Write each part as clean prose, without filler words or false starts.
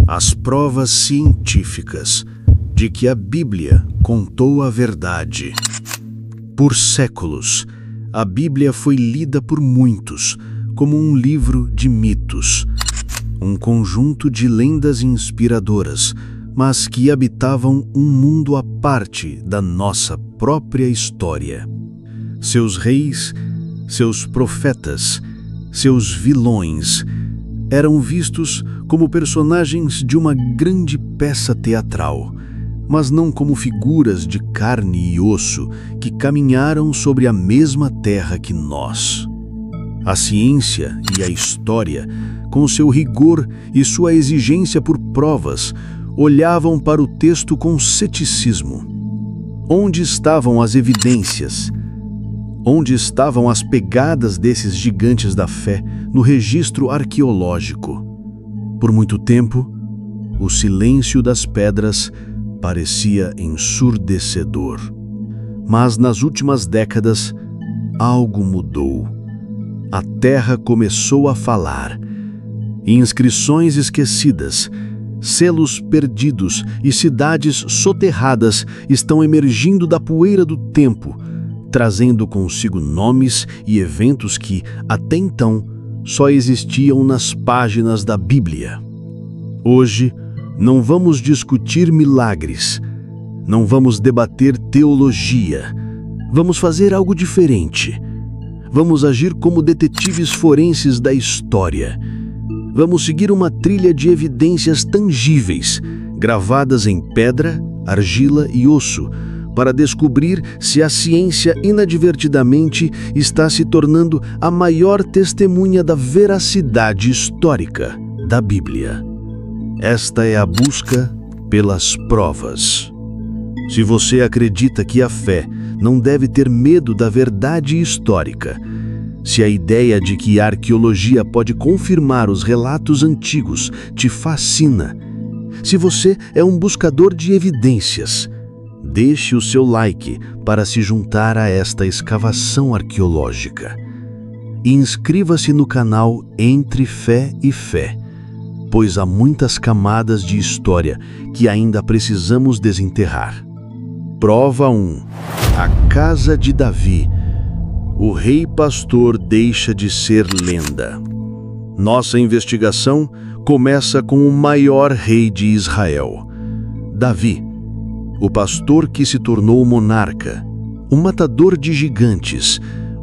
As provas científicas de que a Bíblia contou a verdade. Por séculos, a Bíblia foi lida por muitos como um livro de mitos, um conjunto de lendas inspiradoras, mas que habitavam um mundo à parte da nossa própria história. Seus reis, seus profetas, seus vilões eram vistos como personagens de uma grande peça teatral, mas não como figuras de carne e osso que caminharam sobre a mesma terra que nós. A ciência e a história, com seu rigor e sua exigência por provas, olhavam para o texto com ceticismo. Onde estavam as evidências? Onde estavam as pegadas desses gigantes da fé no registro arqueológico? Por muito tempo, o silêncio das pedras parecia ensurdecedor. Mas nas últimas décadas, algo mudou. A terra começou a falar. Inscrições esquecidas, selos perdidos e cidades soterradas estão emergindo da poeira do tempo, trazendo consigo nomes e eventos que, até então, só existiam nas páginas da Bíblia. Hoje, não vamos discutir milagres, não vamos debater teologia, vamos fazer algo diferente. Vamos agir como detetives forenses da história. Vamos seguir uma trilha de evidências tangíveis, gravadas em pedra, argila e osso, para descobrir se a ciência inadvertidamente está se tornando a maior testemunha da veracidade histórica da Bíblia. Esta é a busca pelas provas. Se você acredita que a fé não deve ter medo da verdade histórica, se a ideia de que a arqueologia pode confirmar os relatos antigos te fascina, se você é um buscador de evidências, deixe o seu like para se juntar a esta escavação arqueológica. E inscreva-se no canal Entre Fé e Fé, pois há muitas camadas de história que ainda precisamos desenterrar. Prova 1. A casa de Davi. O rei pastor deixa de ser lenda. Nossa investigação começa com o maior rei de Israel, Davi, o pastor que se tornou monarca, o matador de gigantes,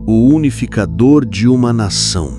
o unificador de uma nação.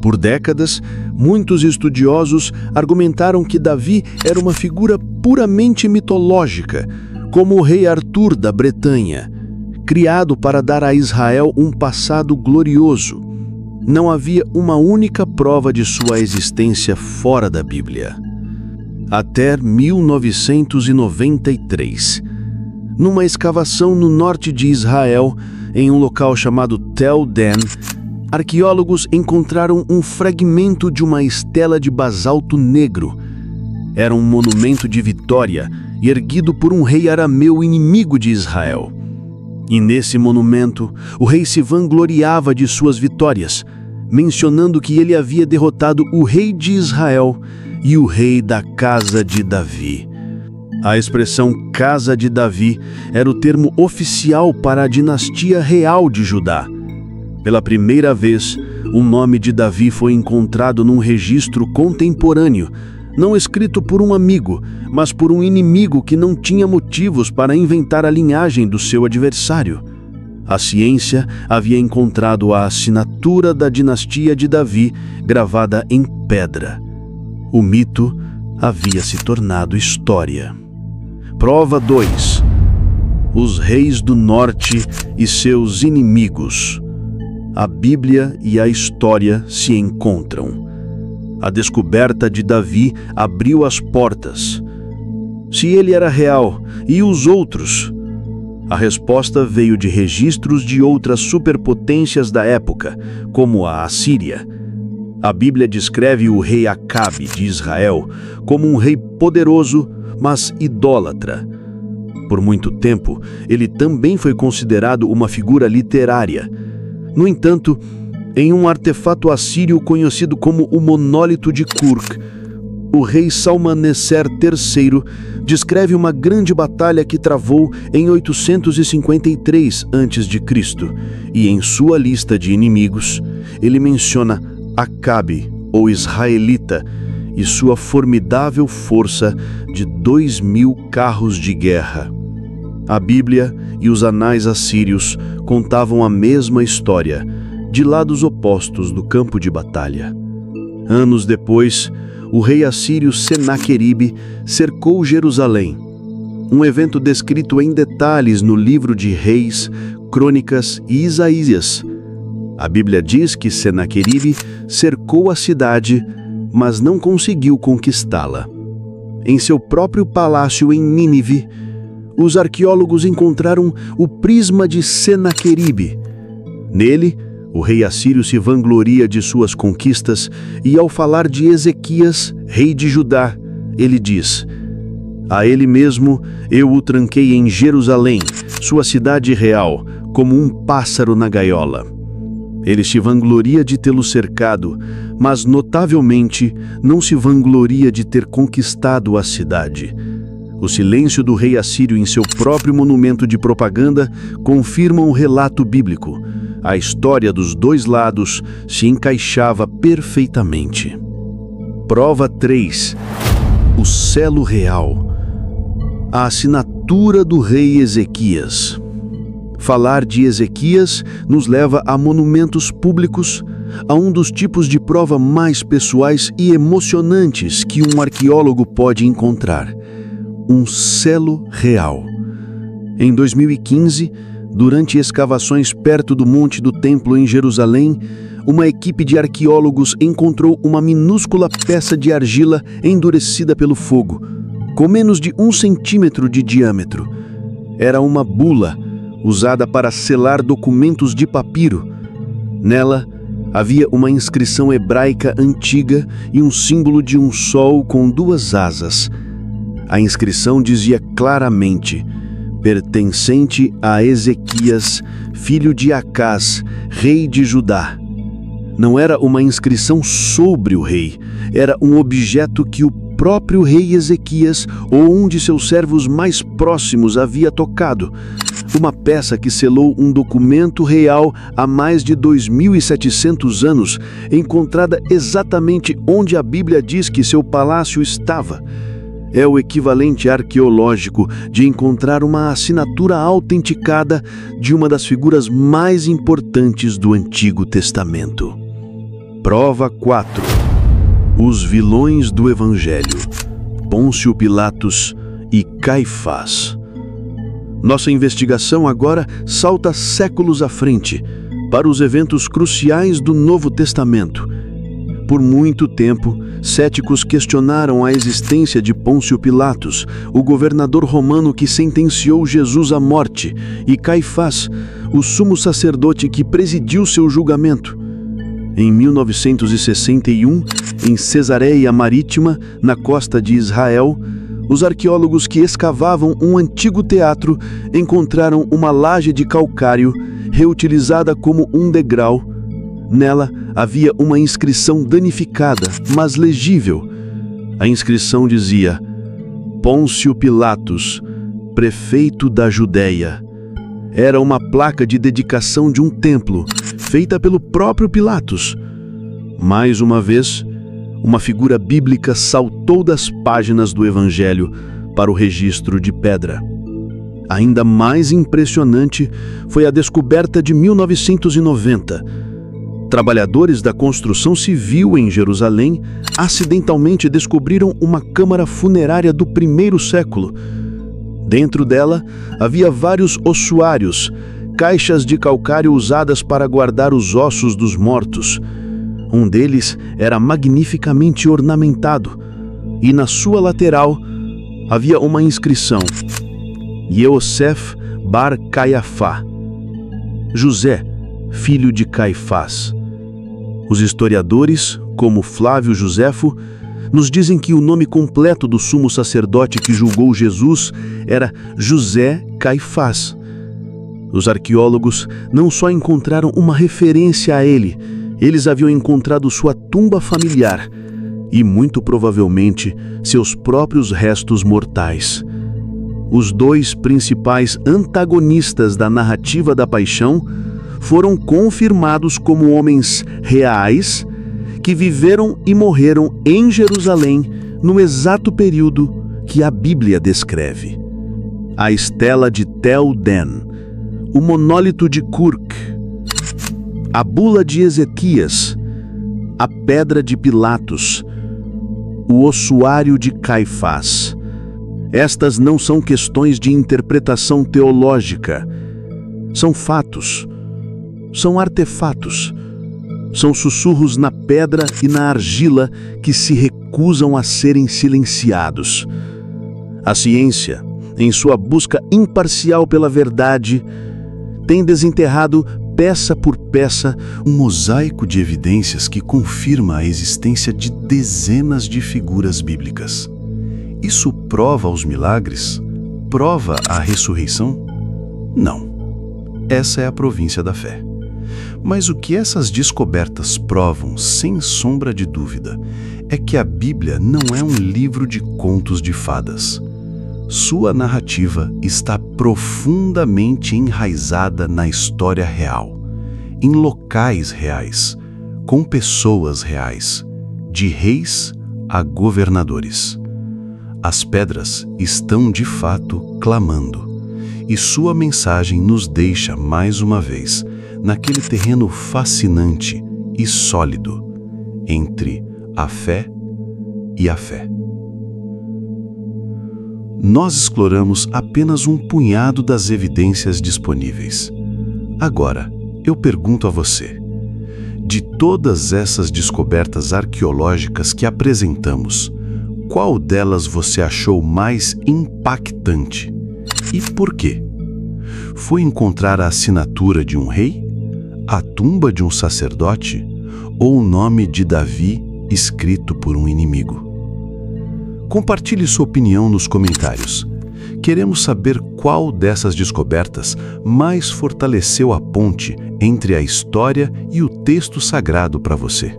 Por décadas, muitos estudiosos argumentaram que Davi era uma figura puramente mitológica, como o rei Artur da Bretanha, criado para dar a Israel um passado glorioso. Não havia uma única prova de sua existência fora da Bíblia. Até 1993, numa escavação no norte de Israel, em um local chamado Tel Dan, arqueólogos encontraram um fragmento de uma estela de basalto negro. Era um monumento de vitória, erguido por um rei arameu inimigo de Israel. E nesse monumento, o rei se vangloriava de suas vitórias, mencionando que ele havia derrotado o rei de Israel e o rei da casa de Davi. A expressão Casa de Davi era o termo oficial para a dinastia real de Judá. Pela primeira vez, o nome de Davi foi encontrado num registro contemporâneo, não escrito por um amigo, mas por um inimigo que não tinha motivos para inventar a linhagem do seu adversário. A ciência havia encontrado a assinatura da dinastia de Davi gravada em pedra. O mito havia se tornado história. Prova 2. Os reis do norte e seus inimigos. A Bíblia e a história se encontram. A descoberta de Davi abriu as portas. Se ele era real, e os outros? A resposta veio de registros de outras superpotências da época, como a Assíria. A Bíblia descreve o rei Acabe de Israel como um rei poderoso, mas idólatra. Por muito tempo, ele também foi considerado uma figura literária. No entanto, em um artefato assírio conhecido como o Monólito de Qurk, o rei Salmaneser III descreve uma grande batalha que travou em 853 a.C. e em sua lista de inimigos, ele menciona Acabe, ou israelita, e sua formidável força de 2.000 carros de guerra. A Bíblia e os anais assírios contavam a mesma história, de lados opostos do campo de batalha. Anos depois, o rei assírio Senaqueribe cercou Jerusalém, um evento descrito em detalhes no livro de Reis, Crônicas e Isaías. A Bíblia diz que Senaqueribe cercou a cidade, mas não conseguiu conquistá-la. Em seu próprio palácio em Nínive, os arqueólogos encontraram o prisma de Senaqueribe. Nele, o rei assírio se vangloria de suas conquistas e, ao falar de Ezequias, rei de Judá, ele diz: "A ele mesmo eu o tranquei em Jerusalém, sua cidade real, como um pássaro na gaiola." Ele se vangloria de tê-lo cercado, mas notavelmente não se vangloria de ter conquistado a cidade. O silêncio do rei assírio em seu próprio monumento de propaganda confirma o relato bíblico. A história dos dois lados se encaixava perfeitamente. Prova 3. O selo real. A assinatura do rei Ezequias. Falar de Ezequias nos leva a monumentos públicos, a um dos tipos de prova mais pessoais e emocionantes que um arqueólogo pode encontrar: um selo real. Em 2015, durante escavações perto do Monte do Templo em Jerusalém, uma equipe de arqueólogos encontrou uma minúscula peça de argila endurecida pelo fogo, com menos de 1 centímetro de diâmetro. Era uma bula usada para selar documentos de papiro. Nela havia uma inscrição hebraica antiga e um símbolo de um sol com 2 asas. A inscrição dizia claramente: "Pertencente a Ezequias, filho de Acás, rei de Judá." Não era uma inscrição sobre o rei, era um objeto que o próprio rei Ezequias ou um de seus servos mais próximos havia tocado. Uma peça que selou um documento real há mais de 2.700 anos, encontrada exatamente onde a Bíblia diz que seu palácio estava. É o equivalente arqueológico de encontrar uma assinatura autenticada de uma das figuras mais importantes do Antigo Testamento. Prova 4. Os vilões do Evangelho: Pôncio Pilatos e Caifás. Nossa investigação agora salta séculos à frente, para os eventos cruciais do Novo Testamento. Por muito tempo, céticos questionaram a existência de Pôncio Pilatos, o governador romano que sentenciou Jesus à morte, e Caifás, o sumo sacerdote que presidiu seu julgamento. Em 1961, em Cesareia Marítima, na costa de Israel, os arqueólogos que escavavam um antigo teatro encontraram uma laje de calcário reutilizada como um degrau. Nela havia uma inscrição danificada, mas legível. A inscrição dizia: Pôncio Pilatos, prefeito da Judéia. Era uma placa de dedicação de um templo, feita pelo próprio Pilatos. Mais uma vez, uma figura bíblica saltou das páginas do Evangelho para o registro de pedra. Ainda mais impressionante foi a descoberta de 1990. Trabalhadores da construção civil em Jerusalém acidentalmente descobriram uma câmara funerária do 1º século. Dentro dela havia vários ossuários, caixas de calcário usadas para guardar os ossos dos mortos. Um deles era magnificamente ornamentado, e na sua lateral havia uma inscrição: Yosef bar Caiafá, José, filho de Caifás. Os historiadores, como Flávio Josefo, nos dizem que o nome completo do sumo sacerdote que julgou Jesus era José Caifás. Os arqueólogos não só encontraram uma referência a ele, eles haviam encontrado sua tumba familiar. e, muito provavelmente, seus próprios restos mortais. Os dois principais antagonistas da narrativa da paixão foram confirmados como homens reais que viveram e morreram em Jerusalém no exato período que a Bíblia descreve. A estela de Tel Den, o monólito de Kurk, a bula de Ezequias, a pedra de Pilatos, o ossuário de Caifás. Estas não são questões de interpretação teológica. São fatos, são artefatos, são sussurros na pedra e na argila que se recusam a serem silenciados. A ciência, em sua busca imparcial pela verdade, tem desenterrado peça por peça um mosaico de evidências que confirma a existência de dezenas de figuras bíblicas. Isso prova os milagres? Prova a ressurreição? Não. Essa é a província da fé. Mas o que essas descobertas provam, sem sombra de dúvida, é que a Bíblia não é um livro de contos de fadas. Sua narrativa está profundamente enraizada na história real, em locais reais, com pessoas reais, de reis a governadores. As pedras estão de fato clamando, e sua mensagem nos deixa mais uma vez naquele terreno fascinante e sólido entre a fé e a fé. Nós exploramos apenas um punhado das evidências disponíveis. Agora, eu pergunto a você: de todas essas descobertas arqueológicas que apresentamos, qual delas você achou mais impactante? E por quê? Foi encontrar a assinatura de um rei? A tumba de um sacerdote? Ou o nome de Davi escrito por um inimigo? Compartilhe sua opinião nos comentários. Queremos saber qual dessas descobertas mais fortaleceu a ponte entre a história e o texto sagrado para você.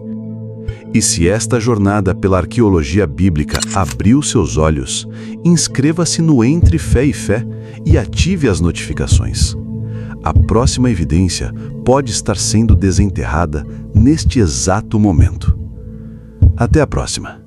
E se esta jornada pela arqueologia bíblica abriu seus olhos, inscreva-se no Entre Fé e Fé e ative as notificações. A próxima evidência pode estar sendo desenterrada neste exato momento. Até a próxima!